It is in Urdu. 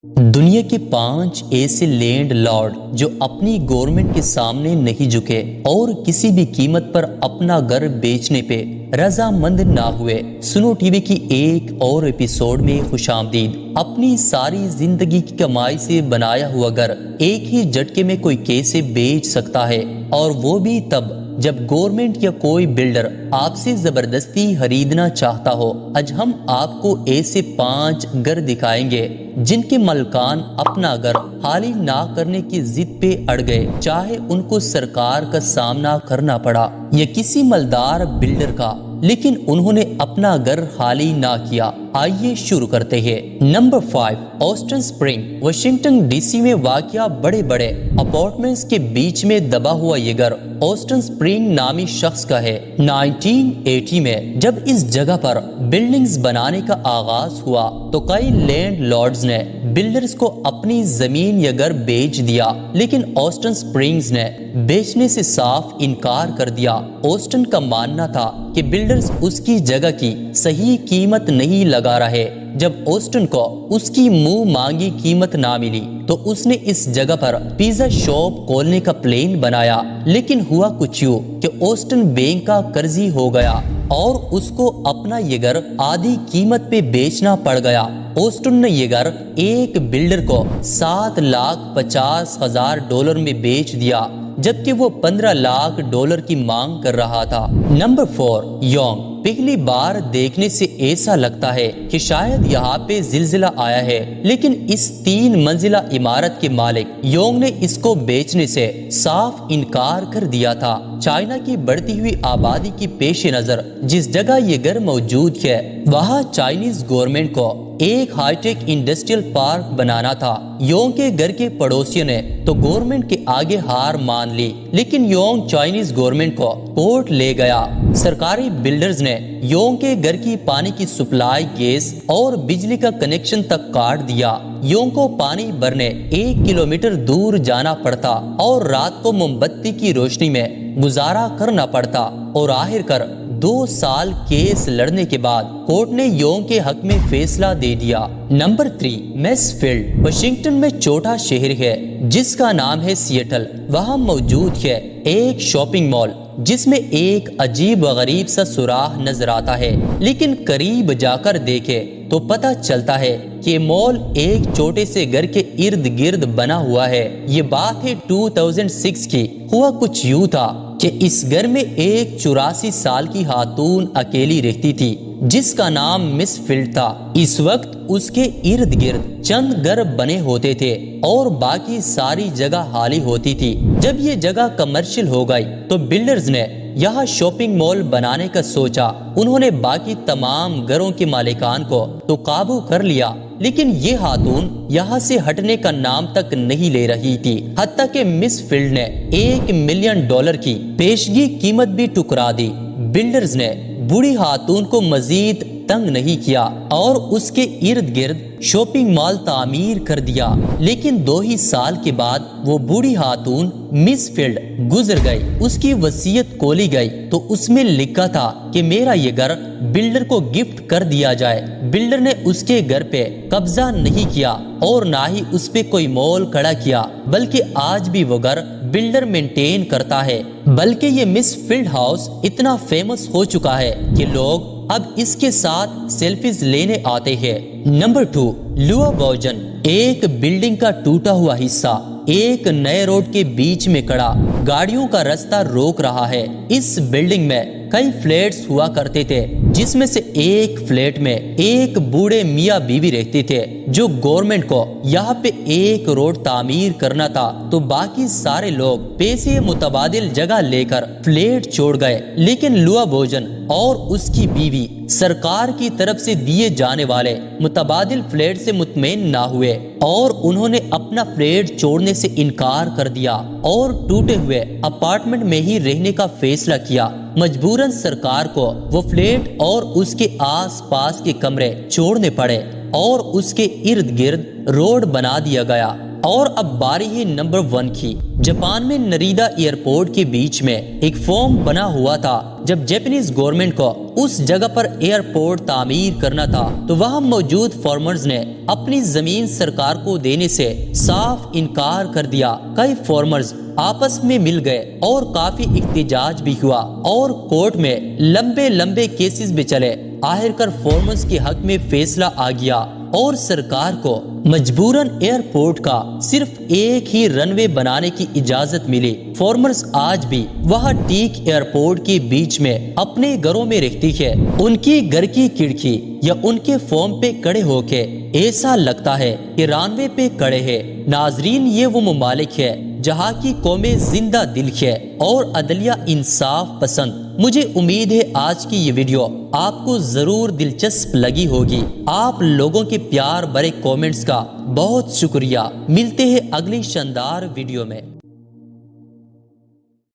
دنیا کے 5 ایسے لینڈ لارڈ جو اپنی گورنمنٹ کے سامنے نہیں جھکے اور کسی بھی قیمت پر اپنا گھر بیچنے پہ رضامند نہ ہوئے۔ سنو ٹی وی کی ایک اور ایپیسوڈ میں خوش آمدید۔ اپنی ساری زندگی کی کمائی سے بنایا ہوا گھر ایک ہی جھٹکے میں کوئی کیسے بیچ سکتا ہے، اور وہ بھی تب جب گورنمنٹ یا کوئی بلڈر آپ سے زبردستی خریدنا چاہتا ہو۔ آج ہم آپ کو ایسے 5 گھر دکھائیں گے جن کے مالکان اپنا گھر خالی نہ کرنے کی ضد پہ اڑ گئے، چاہے ان کو سرکار کا سامنا کرنا پڑا یا کسی مالدار بلڈر کا، لیکن انہوں نے اپنا گھر خالی نہ کیا۔ آئیے شروع کرتے ہیں۔ Number 5، Austin Spring, Washington D C میں واقع بڑے بڑے اپارٹمنٹس کے بیچ میں دبا ہوا یہ گھر آسٹن اسپرنگ نامی شخص کا ہے۔ 1980 میں جب اس جگہ پر بلڈنگز بنانے کا آغاز ہوا تو کئی لینڈ لارڈز نے بلڈرز کو اپنی زمین یا گھر بیچ دیا، لیکن آسٹن اسپرنگز نے بیچنے سے صاف انکار کر دیا۔ آسٹن کا ماننا تھا کہ بلڈرز اس کی جگہ کی صحیح قیمت نہیں لگا رہے۔ جب آسٹن کو اس کی منہ مانگی قیمت نہ ملی تو اس نے اس جگہ پر پیزا شاپ کھولنے کا پلان بنایا، لیکن ہوا کچھ یوں کہ آسٹن بینک کا قرضی ہو گیا اور اس کو اپنا یہ گھر آدھی قیمت پہ بیچنا پڑ گیا۔ آسٹن نے یہ گھر ایک بلڈر کو $7,50,000 میں بیچ دیا، جبکہ وہ $15 لاکھ کی مانگ کر رہا تھا۔ Number 4، Jung. پہلی بار دیکھنے سے ایسا لگتا ہے کہ شاید یہاں پہ زلزلہ آیا ہے، لیکن اس 3 منزلہ عمارت کے مالک یونگ نے اس کو بیچنے سے صاف انکار کر دیا تھا۔ چائنا کی بڑھتی ہوئی آبادی کی پیش نظر جس جگہ یہ گھر موجود ہے، وہاں چائنیز گورنمنٹ کو ایک ہائی ٹیک انڈسٹریل پارک بنانا تھا۔ یونگ کے گھر کے پڑوسیوں نے تو گورنمنٹ کے آگے ہار مان لی، لیکن یونگ چائنیز گورنمنٹ کو کورٹ لے گیا۔ سرکاری بلڈرز نے یونگ کے گھر کی پانی کی سپلائی، گیس اور بجلی کا کنیکشن تک کاٹ دیا۔ یونگ کو پانی بھرنے 1 کلومیٹر دور جانا پڑتا اور رات کو موم بتی کی روشنی میں گزارا کرنا پڑتا، اور آخر کر 2 سال کیس لڑنے کے بعد کورٹ نے یونگ کے حق میں فیصلہ دے دیا۔ نمبر 3، میس فیلڈ، واشنگٹن میں چھوٹا شہر ہے جس کا نام ہے سیٹل۔ وہاں موجود ہے ایک شاپنگ مال جس میں ایک عجیب و غریب سا سوراخ نظر آتا ہے، لیکن قریب جا کر دیکھے تو پتہ چلتا ہے کہ مال ایک چھوٹے سے گھر کے ارد گرد بنا ہوا ہے۔ یہ بات ہے 2006 کی۔ ہوا کچھ یوں تھا کہ اس گھر میں ایک 84 سال کی خاتون اکیلی رہتی تھی جس کا نام مس فیلڈ تھا۔ اس وقت اس کے ارد گرد چند گھر بنے ہوتے تھے اور باقی ساری جگہ خالی ہوتی تھی۔ جب یہ جگہ کمرشل ہو گئی تو بلڈرز نے یہاں شاپنگ مال بنانے کا سوچا۔ انہوں نے باقی تمام گھروں کے مالکان کو تو قابو کر لیا، لیکن یہ خاتون یہاں سے ہٹنے کا نام تک نہیں لے رہی تھی، حتیٰ کہ مس فیلڈ نے $1 ملین کی پیشگی قیمت بھی ٹکرا دی۔ بلڈرز نے بوڑھی خاتون کو مزید تنگ نہیں کیا اور اس کے ارد گرد شاپنگ مال تعمیر کر دیا، لیکن 2 ہی سال کے بعد وہ بوڑھی خاتون مس فیلڈ گزر گئی۔ اس کی وصیت کھولی گئی تو اس میں لکھا تھا کہ میرا یہ گھر بلڈر کو گفٹ کر دیا جائے۔ بلڈر نے اس کے گھر پہ قبضہ نہیں کیا اور نہ ہی اس پہ کوئی مول کھڑا کیا، بلکہ آج بھی وہ گھر بلڈر مینٹین کرتا ہے۔ بلکہ یہ مس فیلڈ ہاؤس اتنا فیمس ہو چکا ہے کہ لوگ اب اس کے ساتھ سیلفیز لینے آتے ہیں۔ نمبر 2، لوا بوجن، ایک بلڈنگ کا ٹوٹا ہوا حصہ ایک نئے روڈ کے بیچ میں کھڑا گاڑیوں کا راستہ روک رہا ہے۔ اس بلڈنگ میں کئی فلیٹس ہوا کرتے تھے، جس میں سے ایک فلیٹ میں ایک بوڑھے میاں بیوی رہتے تھے۔ جو گورنمنٹ کو یہاں پہ ایک روڈ تعمیر کرنا تھا تو باقی سارے لوگ پیسے متبادل جگہ لے کر فلیٹ چھوڑ گئے، لیکن لوا بوجن اور اس کی بیوی سرکار کی طرف سے دیے جانے والے متبادل فلیٹ سے مطمئن نہ ہوئے اور انہوں نے اپنا فلیٹ چھوڑنے سے انکار کر دیا اور ٹوٹے ہوئے اپارٹمنٹ میں ہی رہنے کا فیصلہ کیا۔ مجبوراً سرکار کو وہ فلیٹ اور اس کے آس پاس کے کمرے چھوڑنے پڑے اور اس کے ارد گرد روڈ بنا دیا گیا اور اب باری ہے نمبر 1 کی۔ جاپان میں نریدا ایئرپورٹ کے بیچ میں ایک فارم بنا ہوا تھا۔ جب جاپانیز گورنمنٹ کو اس جگہ پر ایئرپورٹ تعمیر کرنا تھا تو وہاں موجود فارمرز نے اپنی زمین سرکار کو دینے سے صاف انکار کر دیا۔ کئی فارمرز آپس میں مل گئے اور کافی احتجاج بھی ہوا اور کورٹ میں لمبے کیسز بھی چلے۔ آخرکار فارمرز کے حق میں فیصلہ آ گیا اور سرکار کو مجبوراً ایئرپورٹ کا صرف ایک ہی رن وے بنانے کی اجازت ملی۔ فارمرز آج بھی وہاں ٹیک ایئرپورٹ کے بیچ میں اپنے گھروں میں رہتی ہے۔ ان کی گھر کی کھڑکی یا ان کے فارم پہ کھڑے ہو کے ایسا لگتا ہے کہ رن وے پہ کھڑے ہیں۔ ناظرین، یہ وہ ممالک ہے جہاں کی قومیں زندہ دل ہے اور عدلیہ انصاف پسند۔ مجھے امید ہے آج کی یہ ویڈیو آپ کو ضرور دلچسپ لگی ہوگی۔ آپ لوگوں کے پیار بھرے کومنٹس کا بہت شکریہ۔ ملتے ہیں اگلی شاندار ویڈیو میں۔